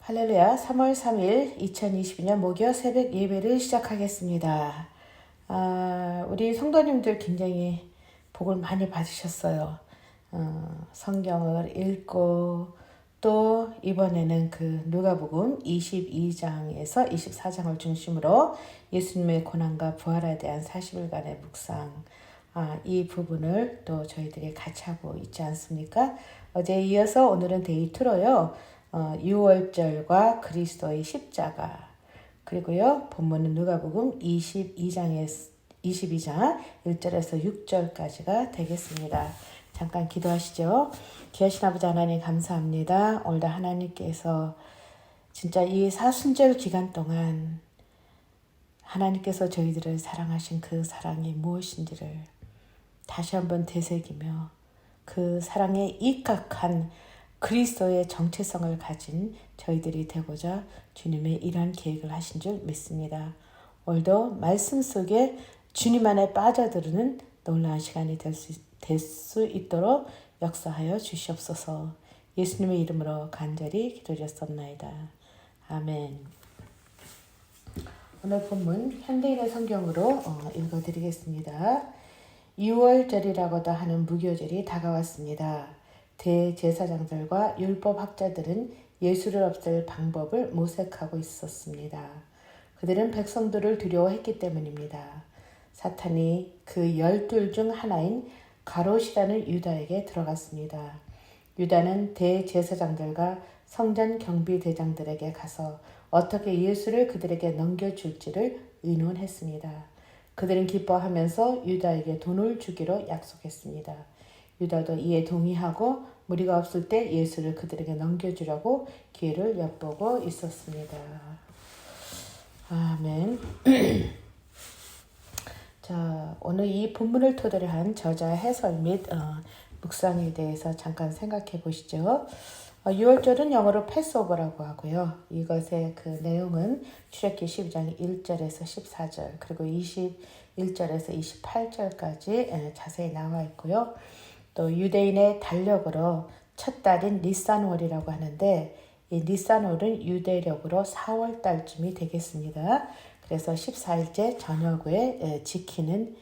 할렐루야. 3월 3일 2022년 목요 새벽 예배를 시작하겠습니다. 우리 성도님들 굉장히 복을 많이 받으셨어요. 성경을 읽고 또 이번에는 그 누가복음 22장에서 24장을 중심으로 예수님의 고난과 부활에 대한 40일간의 묵상, 이 부분을 또 저희들이 같이 하고 있지 않습니까? 어제에 이어서 오늘은 데이 2로요. 6월절과 그리스도의 십자가, 그리고요 본문은 누가복음 22장 1절에서 6절까지가 되겠습니다. 잠깐 기도하시죠. 귀하신 아버지 하나님 감사합니다. 오늘도 하나님께서 진짜 이 사순절 기간 동안 하나님께서 저희들을 사랑하신 그 사랑이 무엇인지를 다시 한번 되새기며 그 사랑에 입각한 그리스도의 정체성을 가진 저희들이 되고자 주님의 이러한 계획을 하신 줄 믿습니다. 오늘도 말씀 속에 주님 안에 빠져들는 놀라운 시간이 될 수 있도록 역사하여 주시옵소서. 예수님의 이름으로 간절히 기도드렸옵나이다. 아멘. 오늘 본문 현대인의 성경으로 읽어드리겠습니다. 6월절이라고도 하는 무교절이 다가왔습니다. 대제사장들과 율법학자들은 예수를 없앨 방법을 모색하고 있었습니다. 그들은 백성들을 두려워했기 때문입니다. 사탄이 그 12 중 하나인 가롯이라는 유다에게 들어갔습니다. 유다는 대제사장들과 성전 경비대장들에게 가서 어떻게 예수를 그들에게 넘겨줄지를 의논했습니다. 그들은 기뻐하면서 유다에게 돈을 주기로 약속했습니다. 유다도 이에 동의하고 무리가 없을 때 예수를 그들에게 넘겨주려고 기회를 엿보고 있었습니다. 아멘. 자, 오늘 이 본문을 토대로 한 저자 해설 및 묵상에 대해서 잠깐 생각해 보시죠. 6월절은 영어로 패스오버라고 하고요. 이것의 그 내용은 출애굽기 12장 1절에서 14절 그리고 21절에서 28절까지 자세히 나와 있고요. 또 유대인의 달력으로 첫 달인 니산월이라고 하는데 이 니산월은 유대력으로 4월 달쯤이 되겠습니다. 그래서 14일째 저녁에 지키는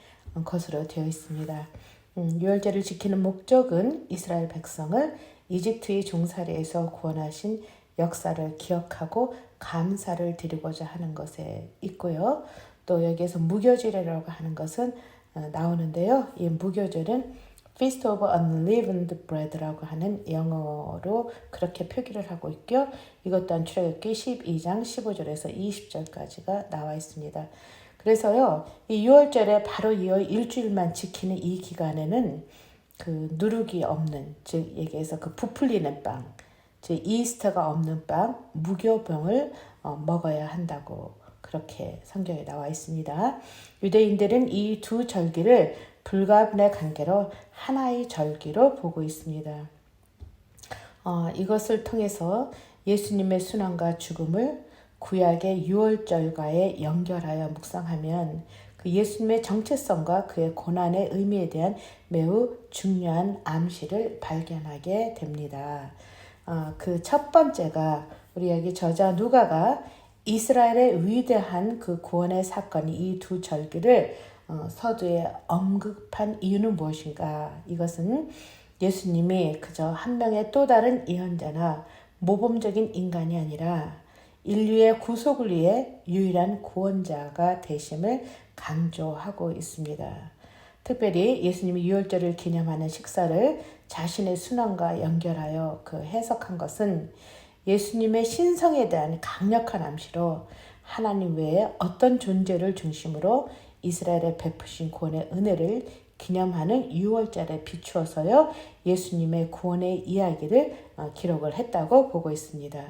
것으로 되어 있습니다. 6월절을 지키는 목적은 이스라엘 백성을 이집트의 종살이에서 구원하신 역사를 기억하고 감사를 드리고자 하는 것에 있고요. 또 여기에서 무교절이라고 하는 것은 나오는데요. 이 무교절은 Feast of Unleavened Bread라고 하는 영어로 그렇게 표기를 하고 있고요. 이것 또한 출애굽기 12장 15절에서 20절까지가 나와 있습니다. 그래서요, 이 6월절에 바로 이어 일주일만 지키는 이 기간에는 그 누룩이 없는, 즉 얘기해서 그 부풀리는 빵, 즉 이스터가 없는 빵, 무교병을 먹어야 한다고 그렇게 성경에 나와 있습니다. 유대인들은 이 두 절기를 불가분의 관계로 하나의 절기로 보고 있습니다. 이것을 통해서 예수님의 순환과 죽음을 구약의 6월절과에 연결하여 묵상하면 그 예수님의 정체성과 그의 고난의 의미에 대한 매우 중요한 암시를 발견하게 됩니다. 그 첫 번째가 우리 여기 저자 누가가 이스라엘의 위대한 그 구원의 사건이 이 두 절기를 서두에 언급한 이유는 무엇인가? 이것은 예수님이 그저 한 명의 또 다른 예언자나 모범적인 인간이 아니라 인류의 구속을 위해 유일한 구원자가 되심을 강조하고 있습니다. 특별히 예수님이 유월절을 기념하는 식사를 자신의 순환과 연결하여 그 해석한 것은 예수님의 신성에 대한 강력한 암시로 하나님 외에 어떤 존재를 중심으로 이스라엘에 베푸신 구원의 은혜를 기념하는 6월절에 비추어서요. 예수님의 구원의 이야기를 기록을 했다고 보고 있습니다.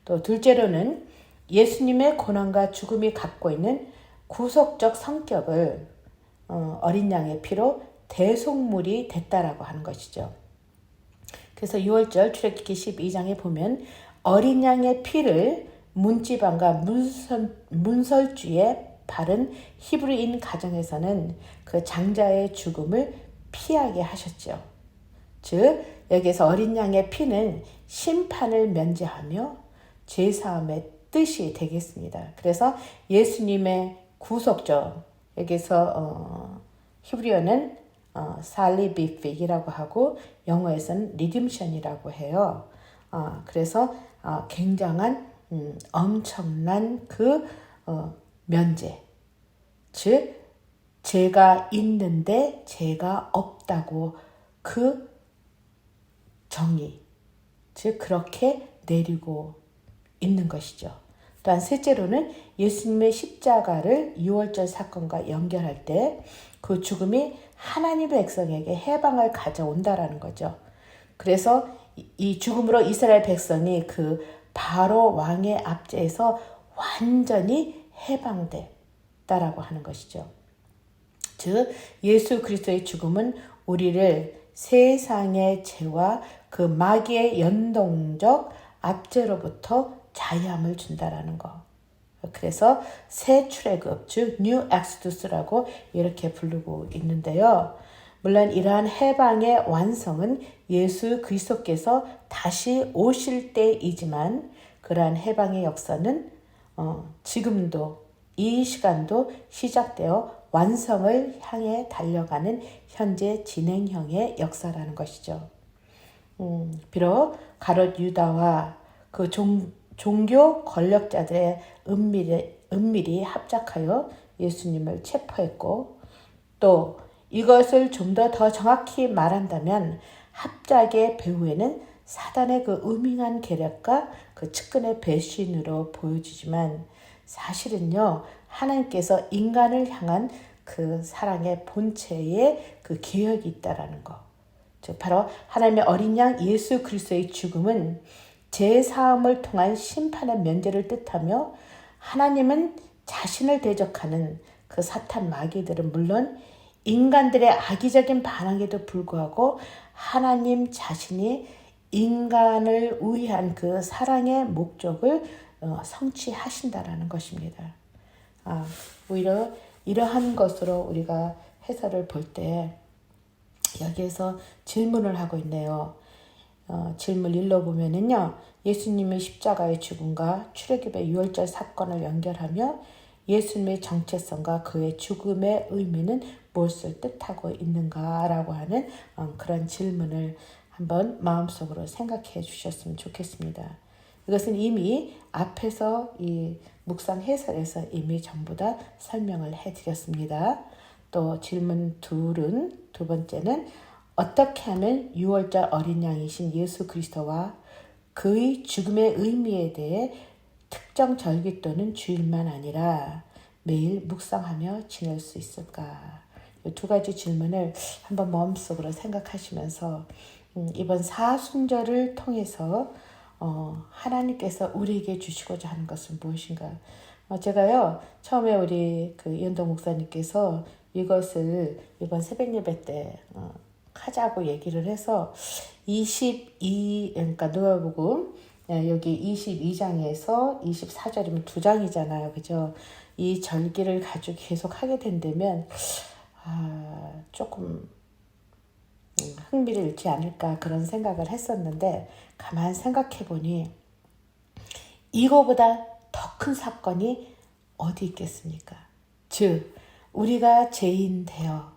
또 둘째로는 예수님의 고난과 죽음이 갖고 있는 구속적 성격을 어린 양의 피로 대속물이 됐다라고 하는 것이죠. 그래서 6월절 출애굽기 12장에 보면 어린 양의 피를 문지방과 문설주에 바른 히브리인 가정에서는 그 장자의 죽음을 피하게 하셨죠. 즉 여기서 어린 양의 피는 심판을 면제하며 제사함의 뜻이 되겠습니다. 그래서 예수님의 구속주, 여기서 히브리어는 살리비픽이라고 하고 영어에서는 리dim션이라고 해요. 그래서 굉장한 엄청난 그 면제, 즉 죄가 있는데 죄가 없다고 그 정의, 즉 그렇게 내리고 있는 것이죠. 또한 셋째로는 예수님의 십자가를 유월절 사건과 연결할 때 그 죽음이 하나님의 백성에게 해방을 가져온다라는 거죠. 그래서 이 죽음으로 이스라엘 백성이 그 바로 왕의 압제에서 완전히 해방됐다라고 하는 것이죠. 즉 예수 그리스도의 죽음은 우리를 세상의 죄와 그 마귀의 연동적 압제로부터 자유함을 준다라는 거. 그래서 새 출애굽, 즉 뉴 엑스odus라고 이렇게 부르고 있는데요. 물론 이러한 해방의 완성은 예수 그리스도께서 다시 오실 때이지만 그러한 해방의 역사는 지금도 이 시간도 시작되어 완성을 향해 달려가는 현재 진행형의 역사라는 것이죠. 비록 가롯 유다와 그 종교 권력자들의 은밀히 합작하여 예수님을 체포했고, 또 이것을 좀 더 정확히 말한다면 합작의 배후에는 사단의 그 음흉한 계략과 그 측근의 배신으로 보여지지만 사실은요, 하나님께서 인간을 향한 그 사랑의 본체에 그 계획이 있다라는 것. 즉 바로 하나님의 어린 양 예수 그리스도의 죽음은 제사함을 통한 심판의 면제를 뜻하며, 하나님은 자신을 대적하는 그 사탄 마귀들은 물론 인간들의 악의적인 반항에도 불구하고 하나님 자신이 인간을 위한 그 사랑의 목적을 성취하신다라는 것입니다. 오히려 이러한 것으로 우리가 해설을 볼 때 여기에서 질문을 하고 있네요. 질문 1로 보면은요, 예수님의 십자가의 죽음과 출애굽의 유월절 사건을 연결하며 예수님의 정체성과 그의 죽음의 의미는 무엇을 뜻하고 있는가라고 하는 그런 질문을 한번 마음속으로 생각해 주셨으면 좋겠습니다. 이것은 이미 앞에서 이 묵상 해설에서 이미 전부 다 설명을 해드렸습니다. 또 질문 두 번째는 어떻게 하면 유월절 어린 양이신 예수 그리스도와 그의 죽음의 의미에 대해 특정 절기 또는 주일만 아니라 매일 묵상하며 지낼 수 있을까? 이 두 가지 질문을 한번 마음속으로 생각하시면서 이번 사순절을 통해서 하나님께서 우리에게 주시고자 하는 것은 무엇인가? 제가요 처음에 우리 그 연동 목사님께서 이것을 이번 새벽 예배 때 하자고 얘기를 해서 그러니까 누가복음 여기 22장에서 24절이면 2장이잖아요. 그죠? 이 절기를 가지고 계속 하게 된다면 조금 흥미를 잃지 않을까 그런 생각을 했었는데, 가만 생각해 보니 이거보다 더 큰 사건이 어디 있겠습니까? 즉 우리가 죄인 되어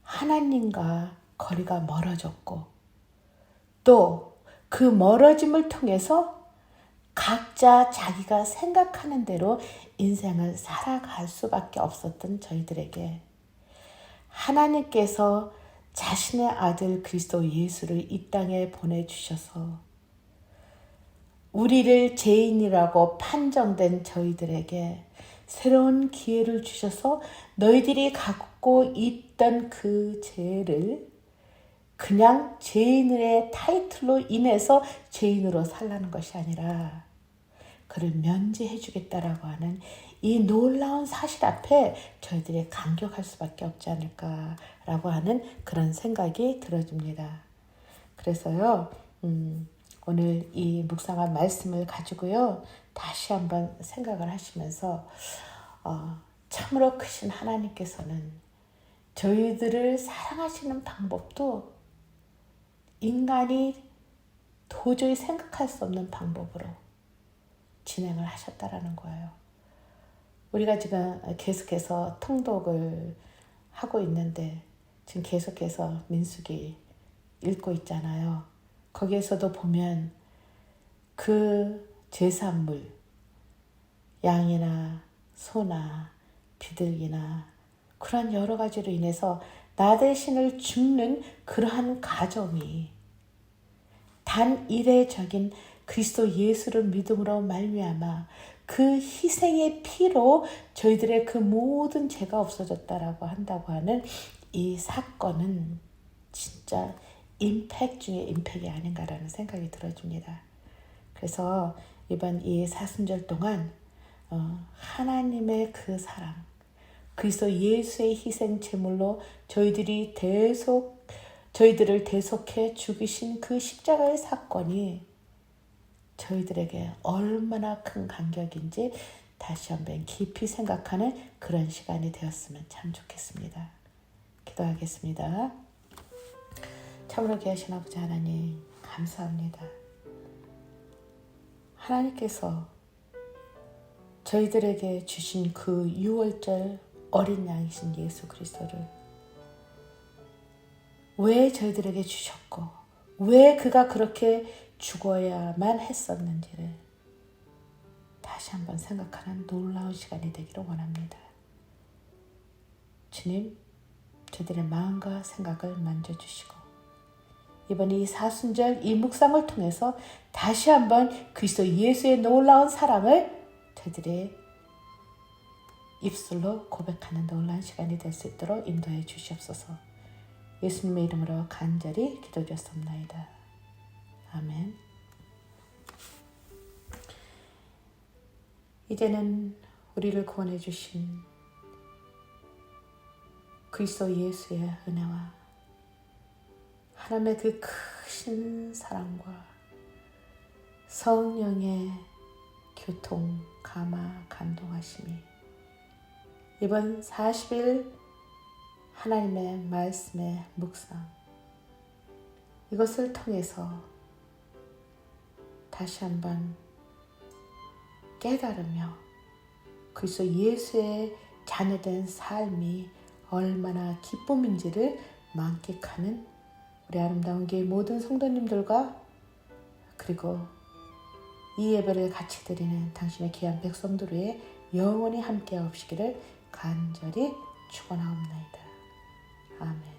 하나님과 거리가 멀어졌고, 또 그 멀어짐을 통해서 각자 자기가 생각하는 대로 인생을 살아갈 수밖에 없었던 저희들에게 하나님께서 자신의 아들 그리스도 예수를 이 땅에 보내주셔서 우리를 죄인이라고 판정된 저희들에게 새로운 기회를 주셔서 너희들이 갖고 있던 그 죄를 그냥 죄인의 타이틀로 인해서 죄인으로 살라는 것이 아니라 그를 면제해 주겠다라고 하는 이 놀라운 사실 앞에 저희들이 감격할 수밖에 없지 않을까라고 하는 그런 생각이 들어집니다. 그래서요, 오늘 이 묵상한 말씀을 가지고요, 다시 한번 생각을 하시면서 참으로 크신 하나님께서는 저희들을 사랑하시는 방법도 인간이 도저히 생각할 수 없는 방법으로 진행을 하셨다라는 거예요. 우리가 지금 계속해서 통독을 하고 있는데 지금 계속해서 민수기 읽고 있잖아요. 거기에서도 보면 그 제사물, 양이나 소나 비둘기나 그런 여러 가지로 인해서 나 대신을 죽는 그러한 가정이 단 이례적인 그리스도 예수를 믿음으로 말미암아 그 희생의 피로 저희들의 그 모든 죄가 없어졌다라고 한다고 하는 이 사건은 진짜 임팩 중에 임팩이 아닌가라는 생각이 들어집니다. 그래서 이번 이 사순절 동안 하나님의 그 사랑, 그리스도 예수의 희생 제물로 저희들을 대속해 죽이신 그 십자가의 사건이 저희들에게 얼마나 큰 간격인지 다시 한번 깊이 생각하는 그런 시간이 되었으면 참 좋겠습니다. 기도하겠습니다. 참으로 귀하신 아버지 하나님 감사합니다. 하나님께서 저희들에게 주신 그 유월절 어린 양이신 예수 그리스도를 왜 저희들에게 주셨고 왜 그가 그렇게 죽어야만 했었는지를 다시 한번 생각하는 놀라운 시간이 되기를 원합니다. 주님, 저희들의 마음과 생각을 만져주시고 이번 이 사순절 이 묵상을 통해서 다시 한번 그리스도 예수의 놀라운 사랑을 저희들의 입술로 고백하는 놀라운 시간이 될 수 있도록 인도해 주시옵소서. 예수님의 이름으로 간절히 기도드렸습니다. 아멘. 이제는 우리를 구원해 주신 그리스도 예수의 은혜와 하나님의 그 크신 사랑과 성령의 교통, 감화, 감동하심이 이번 40일 하나님의 말씀의 묵상 이것을 통해서 다시 한번 깨달으며 그리스도 예수의 자녀된 삶이 얼마나 기쁨인지를 만끽하는 우리 아름다운 교회 모든 성도님들과 그리고 이 예배를 같이 드리는 당신의 귀한 백성들의 영원히 함께 하옵시기를 간절히 축원하옵나이다. 아멘.